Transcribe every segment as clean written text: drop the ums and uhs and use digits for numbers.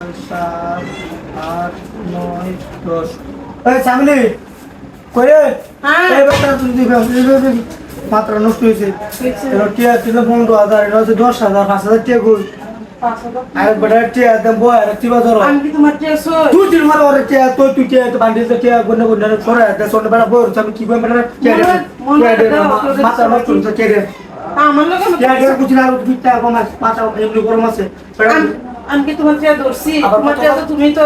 সাত আট নয় 10 ফ্যামিলি করে মাত্রা নষ্ট হয়েছে টিয়া ছিল 15,000 এটা হচ্ছে 10,000 5,000 টিয়া কই আর বড় টিয়া একদম বয় আর টিবা ধরো আমি কি তোমার টিয়া সই তুই দিন মার ওরে টিয়া তুই টিয়া তো বান্ডিল টিয়া গন্না গন্না সরে এটা সরে বড় বড় আমি কি কই মানে টিয়া মাত্রা নষ্ট হয়েছে টিয়া আমার লগে টিয়া কিছু না পিঠা কম আছে মাথা এমনি গরম আছে আমি কি তোমার টিয়া ধরছি তোমার টিয়া তো তুমি এটা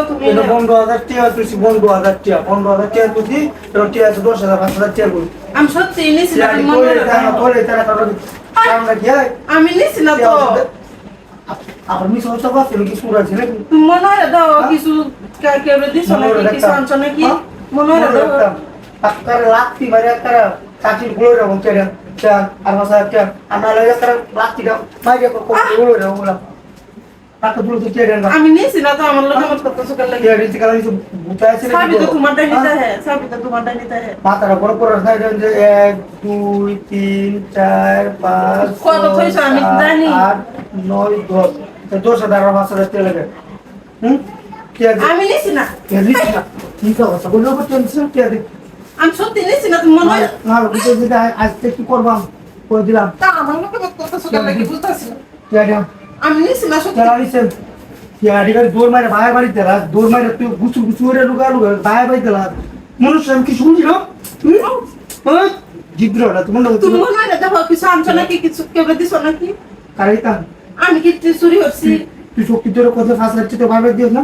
15,000 টিয়া তুই 15,000 টিয়া 15,000 টিয়া তুই তোর টিয়া 10,000 5,000 টিয়া কই আমি সত্যি নিছি না আমি মনে আমি নিছি না তো সমস্যা পাচ্ছি কি সুর আছে নাকি তুমি মনে হয় দাও কিছু কেউ দিছ নাকি কিছু আনছো নাকি মনে হয় দাও টাকার লাখটি মারে একটা কাটির গুলো রকম চেরা চা আর মাসা চা আমরা লাগে একটা লাখটি দাও মাইরে গুলো রকম টাকা দুলো তো চেরা না আমি নিছি না তো আমার লগে কত সুকার লাগে এই রিতি কালা কিছু বুঝা আছে নাকি সাবি তো তোমারটা নিতে হ্যাঁ সাবি তো তোমারটা নিতে হ্যাঁ মাথার বড় বড় সাইড যে 1 2 3 4 5 কত হইছে আমি জানি 8 9 10 10,000 5,000 তেল লাগে কে আমি নিছি না কে দিছ না কি কথা বললো টেনশন কে দে আমি সত্যি নিছি না তুমি মনে হয় না বুঝে দিতে আজকে কি করবাম করে দিলাম তা আমার লগে কত সুকার লাগে বুঝতাছি না কে দিলাম আমি নিছি না সত্যি চলা নিছেন কে আডিগার দৌড় মারে ভাই বাড়ি দেলা দৌড় মারে তুই গুছু গুছু করে লুকা লুকা ভাই বাড়ি দেলা মনুষ্য আমি কি শুনছি না হ্যাঁ জিদ্রটা তুমি তুমি মনে হয় দেখো কিছু আনছো নাকি কিছু কেউ দিছ নাকি কারিতা আমি কি চুরি করছি তুই শক্তি তোর কথা ফাঁস রাখছিস তো ভাই দিও না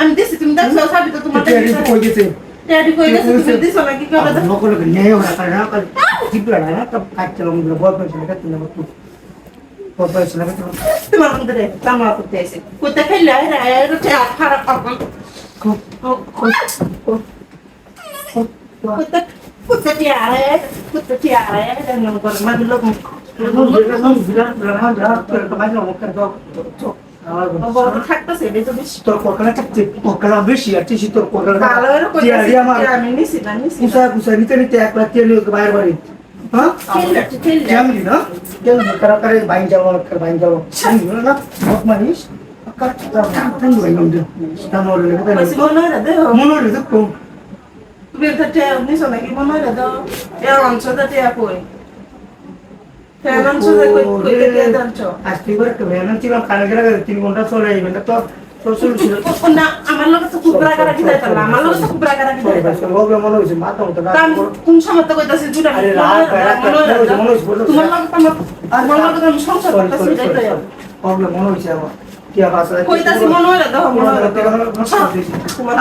আমি দিছি তুমি দেখছো সাবি তো তোমারটা তুই কই গেছে টেডি কই গেছে তুমি দিছ নাকি কেউ দেখো লোক লোক নেই ওরা করে না করে জিদ্রটা না তো কাটতে লোক বল পেছ না কাটতে না তুই বল পেছ না কাটতে তোমার মধ্যে রে তামা করতে আইছে কইতে খাইলে আর রুটে খারাপ করব কইতে কইতে টিয়ারে জানো করে মানে লোক থাকতেছে এটা তো বেশি তোর কলকাতা থাকছে কলকাতা বেশি আর টিসি তোর কলকাতা কালো টিয়ারি আমার আমি নিছি না নিছি কুসা কুসা নিতে নিতে এক লাখ টিয়ারি বাইরে বাড়ি হ্যাঁ জামলি না কেন করা করে বাইন যাবো করে বাইন যাবো না না বহুত মানিস কাটটা কাটন বাইন দে তানোর লেগে কইছি মনে হয় দাও মনে হলো দেখো তুমি তো টিয়া নিছো নাকি মনে হয় দাও এর অংশটা টিয়া কই ফেনান্স কই কইতে টিয়া দাঁচো আজকে করে ভ্যান ছিল কানে গেলে 3 ঘন্টা চলে যাবে না তো সোশ্যাল ছিল না আমার লগে তো খুব রাগা রাগি যাইতাম না আমার লগে তো খুব রাগা রাগি যাইতাম প্রবলেম মনে হইছে মাথা মতো কোন সময় তো কইতাছি দুটা আরে রাগ মনে হইছে তোমার লগে তো আমার লগে তো আমি সংসার করতেছি যাইতাম প্রবলেম মনে হইছে আমার কি আবাস কইতাছি মনে হয় দাও মনে হয় তোমার